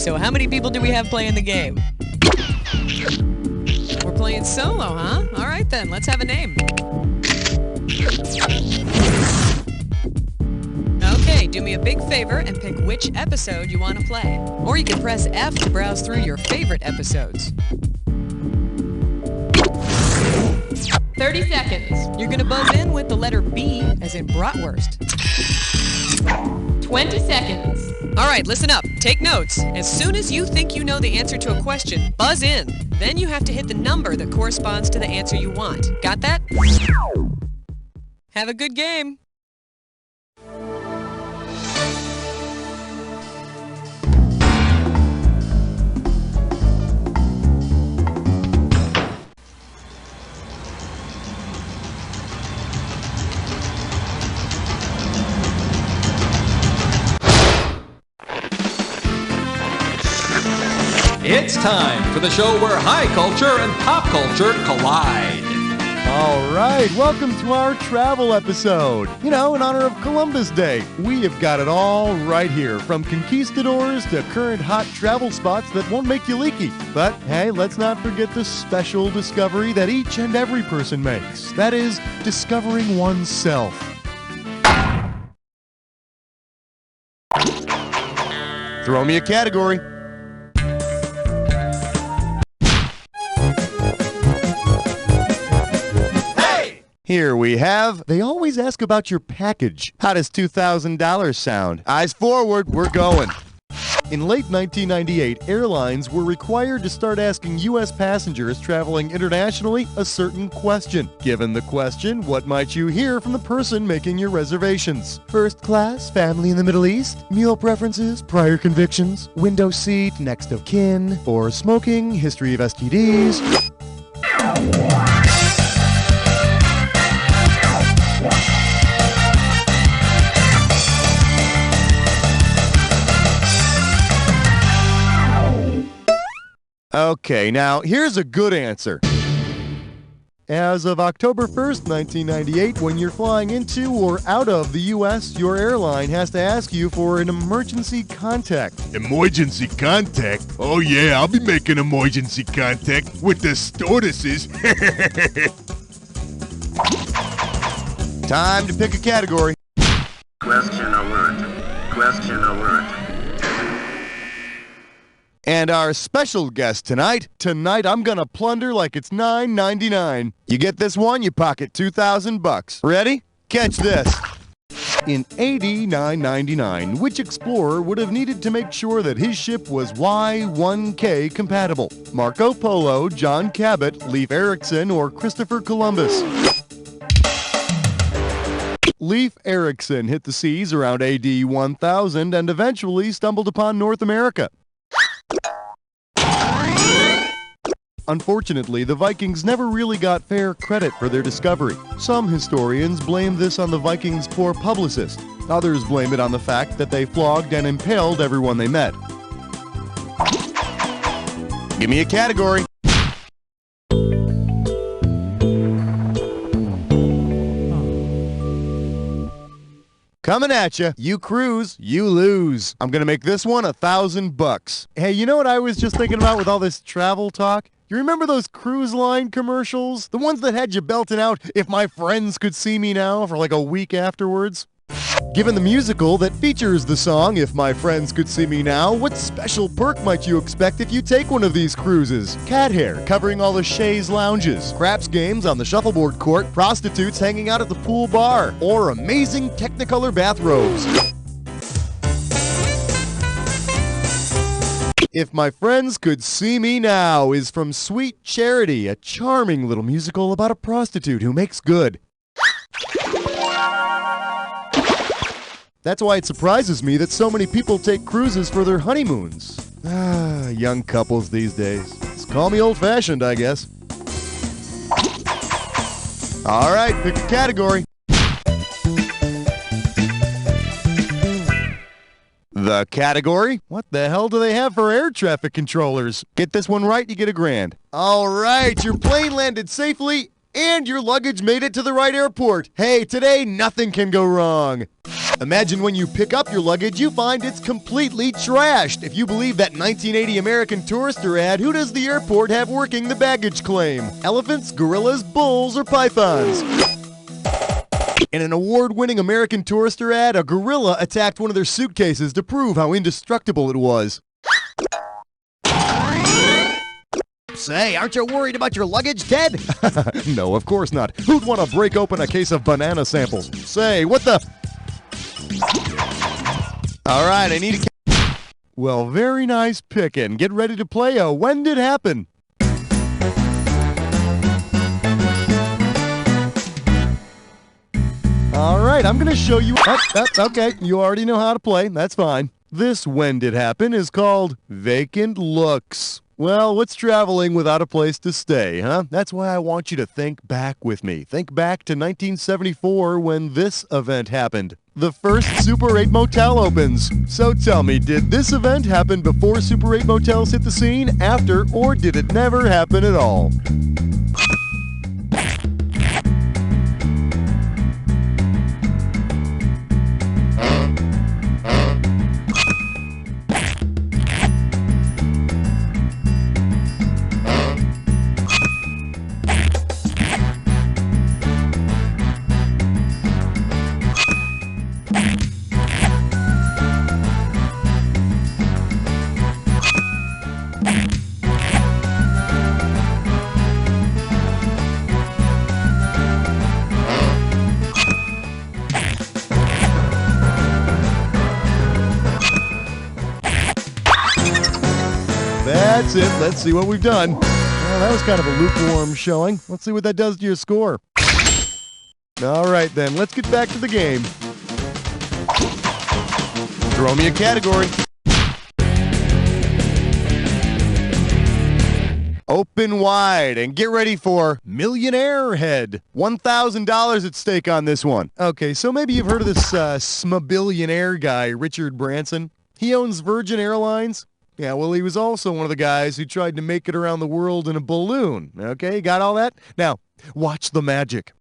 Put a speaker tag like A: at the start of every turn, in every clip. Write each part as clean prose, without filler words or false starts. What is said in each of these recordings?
A: So how many people do we have playing the game? We're playing solo, huh? All right then, let's have a name. Okay, do me a big favor and pick which episode you want to play. Or you can press F to browse through your favorite episodes.
B: 30 seconds.
A: You're gonna buzz in with the letter B, as in bratwurst.
B: 20 seconds.
A: All right, listen up. Take notes. As soon as you think you know the answer to a question, buzz in. Then you have to hit the number that corresponds to the answer you want. Got that? Have a good game.
C: It's time for the show where high culture and pop culture collide.
D: All right, welcome to our travel episode. You know, in honor of Columbus Day, we have got it all right here, from conquistadors to current hot travel spots that won't make you leaky. But hey, let's not forget the special discovery that each and every person makes. That is, discovering oneself. Throw me a category. Here we have, they always ask about your package. How does $2,000 sound? Eyes forward, we're going. In late 1998, airlines were required to start asking U.S. passengers traveling internationally a certain question. Given the question, what might you hear from the person making your reservations? First class, family in the Middle East, meal preferences, prior convictions, window seat, next of kin, or smoking, history of STDs. Okay, now here's a good answer. As of October 1st, 1998, when you're flying into or out of the U.S., your airline has to ask you for an emergency contact.
E: Emergency contact? Oh yeah, I'll be making emergency contact with the stewardesses.
D: Time to pick a category.
F: Question alert. Question alert.
D: And our special guest tonight I'm gonna plunder like it's $9.99. You get this one, you pocket $2,000. Ready? Catch this. In AD 999, which explorer would have needed to make sure that his ship was Y1K compatible? Marco Polo, John Cabot, Leif Erikson, or Christopher Columbus? Leif Erikson hit the seas around AD 1000 and eventually stumbled upon North America. Unfortunately, the Vikings never really got fair credit for their discovery. Some historians blame this on the Vikings' poor publicist. Others blame it on the fact that they flogged and impaled everyone they met. Give me a category. Coming at you. You cruise, you lose. I'm gonna make this one $1,000. Hey, you know what I was just thinking about with all this travel talk? You remember those cruise line commercials? The ones that had you belting out, "If my friends could see me now," for like a week afterwards? Given the musical that features the song "If My Friends Could See Me Now," what special perk might you expect if you take one of these cruises? Cat hair covering all the chaise lounges, craps games on the shuffleboard court, prostitutes hanging out at the pool bar, or amazing Technicolor bathrobes. If My Friends Could See Me Now is from Sweet Charity, a charming little musical about a prostitute who makes good. That's why it surprises me that so many people take cruises for their honeymoons. Young couples these days. Just call me old-fashioned, I guess. All right, pick a category. The category? What the hell do they have for air traffic controllers? Get this one right, you get $1,000. All right, your plane landed safely and your luggage made it to the right airport. Hey, today nothing can go wrong. Imagine when you pick up your luggage, you find it's completely trashed. If you believe that 1980 American Tourister ad, who does the airport have working the baggage claim? Elephants, gorillas, bulls, or pythons? In an award-winning American Tourister ad, a gorilla attacked one of their suitcases to prove how indestructible it was. Say, aren't you worried about your luggage, Ted? No, of course not. Who'd want to break open a case of banana samples? Say, what the... All right, I need a... Well, very nice pickin'. Get ready to play a When Did Happen? All right, I'm going to show you... Okay, you already know how to play. That's fine. This When Did Happen is called Vacant Looks. Well, what's traveling without a place to stay, huh? That's why I want you to think back with me. Think back to 1974 when this event happened. The first Super 8 Motel opens. So tell me, did this event happen before Super 8 Motels hit the scene, after, or did it never happen at all? That's it. Let's see what we've done. Well, that was kind of a lukewarm showing. Let's see what that does to your score. All right, then. Let's get back to the game. Throw me a category. Open wide and get ready for Millionaire Head. $1,000 at stake on this one. Okay, so maybe you've heard of this smabillionaire guy, Richard Branson. He owns Virgin Airlines. Yeah, well, he was also one of the guys who tried to make it around the world in a balloon. Okay, got all that? Now, watch the magic.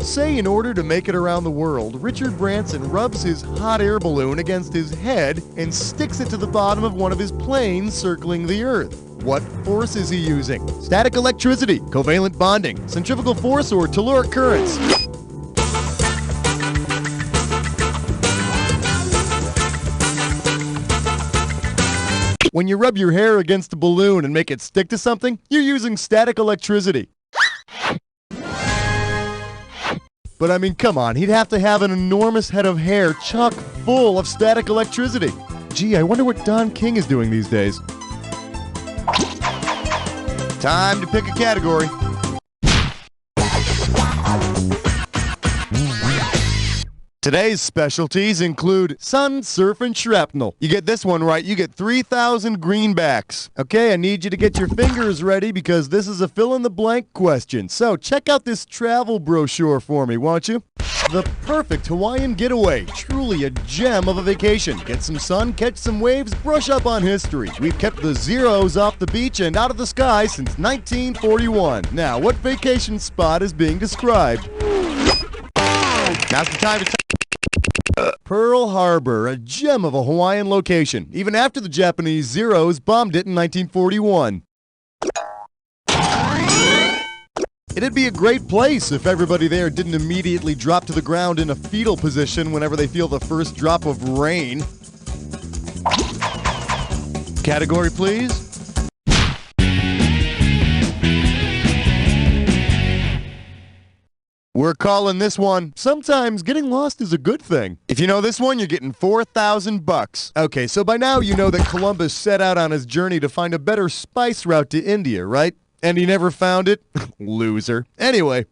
D: Say in order to make it around the world, Richard Branson rubs his hot air balloon against his head and sticks it to the bottom of one of his planes circling the Earth. What force is he using? Static electricity, covalent bonding, centrifugal force, or telluric currents? When you rub your hair against a balloon and make it stick to something, you're using static electricity. But I mean, come on, he'd have to have an enormous head of hair chock full of static electricity. Gee, I wonder what Don King is doing these days. Time to pick a category. Today's specialties include sun, surf, and shrapnel. You get this one right, you get 3,000 greenbacks. Okay, I need you to get your fingers ready because this is a fill-in-the-blank question. So check out this travel brochure for me, won't you? The perfect Hawaiian getaway. Truly a gem of a vacation. Get some sun, catch some waves, brush up on history. We've kept the zeros off the beach and out of the sky since 1941. Now, what vacation spot is being described? Now's the time to Pearl Harbor, a gem of a Hawaiian location, even after the Japanese Zeros bombed it in 1941. It'd be a great place if everybody there didn't immediately drop to the ground in a fetal position whenever they feel the first drop of rain. Category, please. We're calling this one, sometimes getting lost is a good thing. If you know this one, you're getting $4,000. Okay, so by now you know that Columbus set out on his journey to find a better spice route to India, right? And he never found it? Loser. Anyway,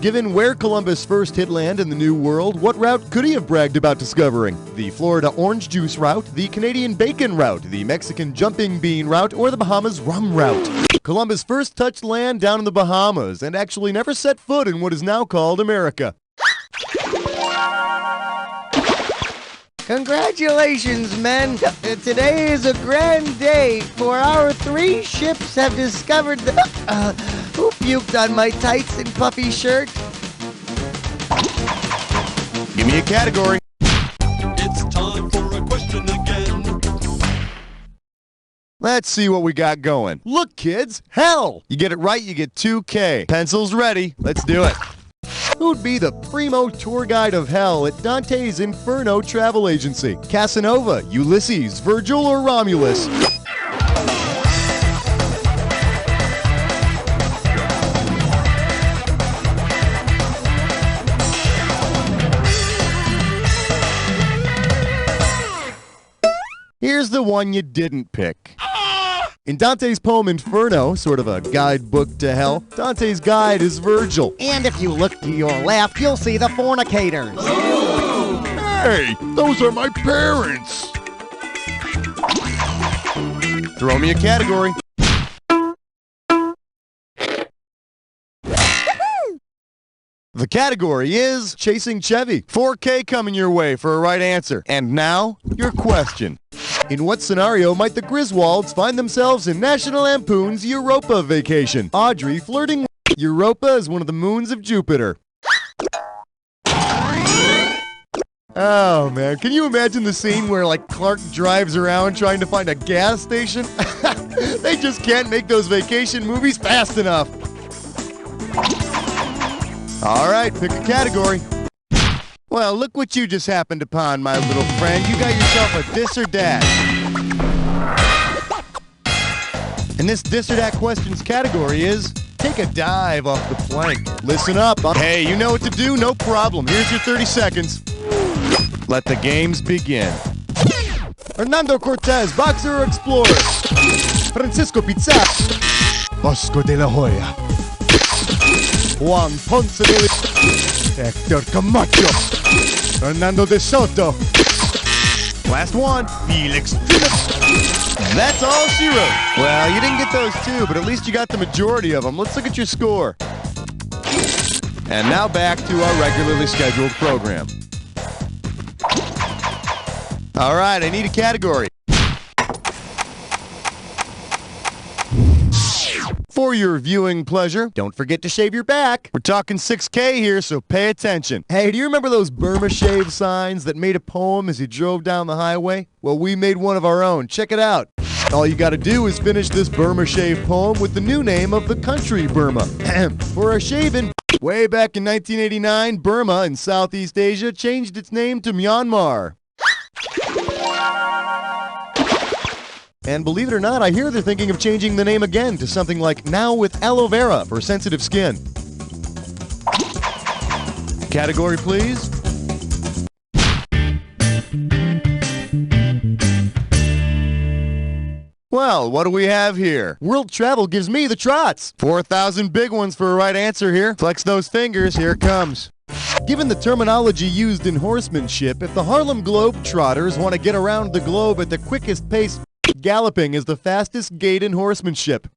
D: given where Columbus first hit land in the New World, what route could he have bragged about discovering? The Florida orange juice route, the Canadian bacon route, the Mexican jumping bean route, or the Bahamas rum route? Columbus first touched land down in the Bahamas and actually never set foot in what is now called America.
G: Congratulations, men. Today is a grand day, for our 3 ships have discovered the... who puked on my tights and puffy shirt?
D: Give me a category. Let's see what we got going. Look, kids, hell! You get it right, you get 2K. Pencils ready. Let's do it. Who'd be the primo tour guide of hell at Dante's Inferno travel agency? Casanova, Ulysses, Virgil, or Romulus? Here's the one you didn't pick. In Dante's poem Inferno, sort of a guidebook to hell, Dante's guide is Virgil.
G: And if you look to your left, you'll see the fornicators.
E: Hey, those are my parents.
D: Throw me a category. The category is Chasing Chevy. 4K coming your way for a right answer. And now, your question. In what scenario might the Griswolds find themselves in National Lampoon's Europa vacation? Audrey flirting with Europa is one of the moons of Jupiter. Oh, man. Can you imagine the scene where, like, Clark drives around trying to find a gas station? They just can't make those vacation movies fast enough. All right, pick a category. Well, look what you just happened upon, my little friend. You got yourself a dis or dat. And this dis or dat questions category is take a dive off the plank. Listen up. Hey, you know what to do? No problem. Here's your 30 seconds. Let the games begin. Hernando Cortez, boxer or explorer? Francisco Pizarro, Bosco de la Hoya. Juan Ponce de Leon, Hector Camacho, Fernando de Soto. Last one, Felix. That's all she wrote. Well, you didn't get those two, but at least you got the majority of them. Let's look at your score. And now back to our regularly scheduled program. All right, I need a category. For your viewing pleasure, don't forget to shave your back. We're talking 6K here, so pay attention. Hey, do you remember those Burma shave signs that made a poem as you drove down the highway? Well, we made one of our own. Check it out. All you gotta do is finish this Burma shave poem with the new name of the country, Burma. For our shaving, way back in 1989, Burma in Southeast Asia changed its name to Myanmar. And believe it or not, I hear they're thinking of changing the name again to something like Now with Aloe Vera for sensitive skin. Category, please. Well, what do we have here? World travel gives me the trots. 4,000 big ones for a right answer here. Flex those fingers, here it comes. Given the terminology used in horsemanship, if the Harlem Globetrotters want to get around the globe at the quickest pace, galloping is the fastest gait in horsemanship.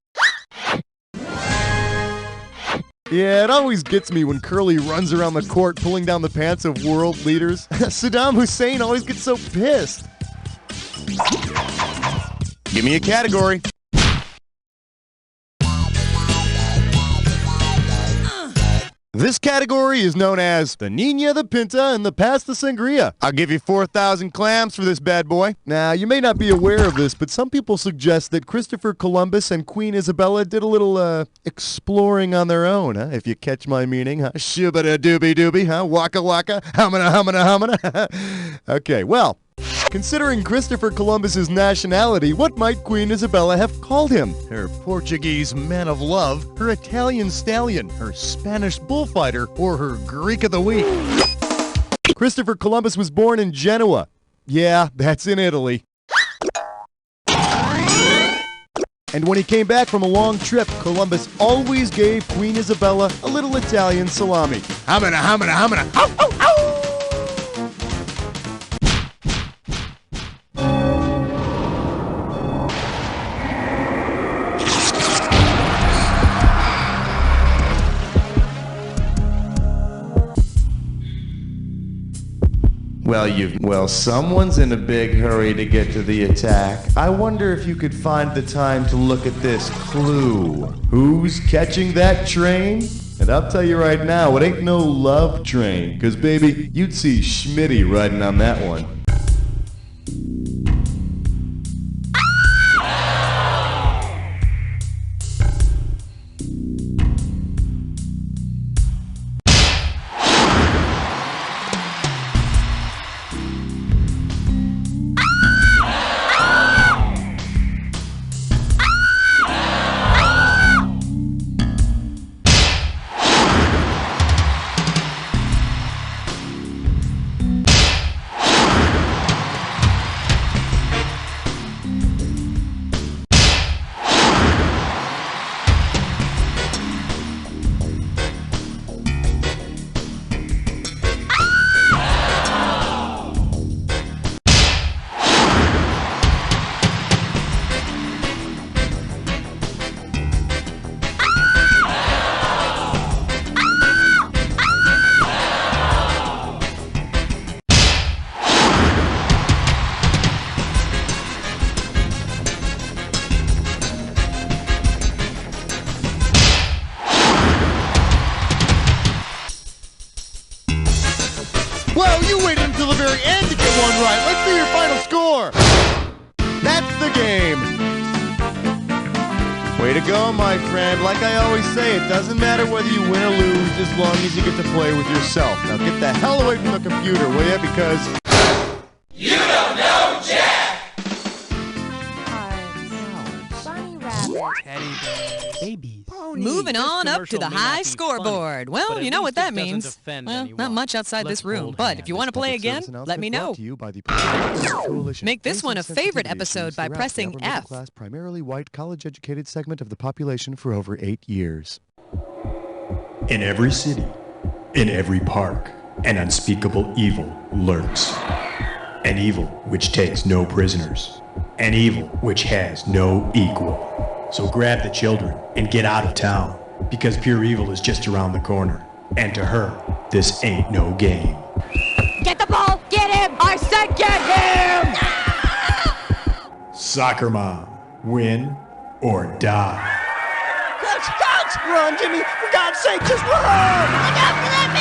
D: Yeah, it always gets me when Curly runs around the court pulling down the pants of world leaders. Saddam Hussein always gets so pissed. Give me a category. This category is known as the Nina, the Pinta, and the Pasta Sangria. I'll give you 4,000 clams for this bad boy. Now, you may not be aware of this, but some people suggest that Christopher Columbus and Queen Isabella did a little, exploring on their own, huh? If you catch my meaning, huh? Shubba-da-dooby-dooby, huh? Waka-waka, humana-humana-humana. Okay, well, considering Christopher Columbus's nationality, what might Queen Isabella have called him? Her Portuguese man of love, her Italian stallion, her Spanish bullfighter, or her Greek of the week? Christopher Columbus was born in Genoa. Yeah, that's in Italy. And when he came back from a long trip, Columbus always gave Queen Isabella a little Italian salami. Hamana, hamana, hamana. Ow, ow, ow! Well, someone's in a big hurry to get to the attack. I wonder if you could find the time to look at this clue. Who's catching that train? And I'll tell you right now, it ain't no love train, 'cause baby, you'd see Schmitty riding on that one. Well, you waited until the very end to get one right. Let's see your final score. That's the game. Way to go, my friend. Like I always say, it doesn't matter whether you win or lose as long as you get to play with yourself. Now get the hell away from the computer, will ya? Because...
C: You don't know Jack!
H: Bunny rabbit.
I: Teddy bears.
G: Babies.
A: Moving on up to the high scoreboard. Well, you know what that means. Well, not much outside this room, but if you want to play again, let me know. Make this one a favorite episode by pressing F.
D: Class, primarily white, college-educated segment of the population for over 8 years.
J: In every city, in every park, an unspeakable evil lurks. An evil which takes no prisoners. An evil which has no equal. So grab the children and get out of town, because pure evil is just around the corner. And to her, this ain't no game.
H: Get the ball! Get him! I said get him!
J: Soccer mom, win or die.
G: Coach! Run, Jimmy! For God's sake, just run!
H: Look out for that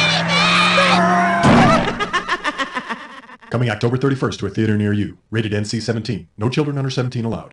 H: mini-man!
J: Coming October 31st to a theater near you. Rated NC-17. No children under 17 allowed.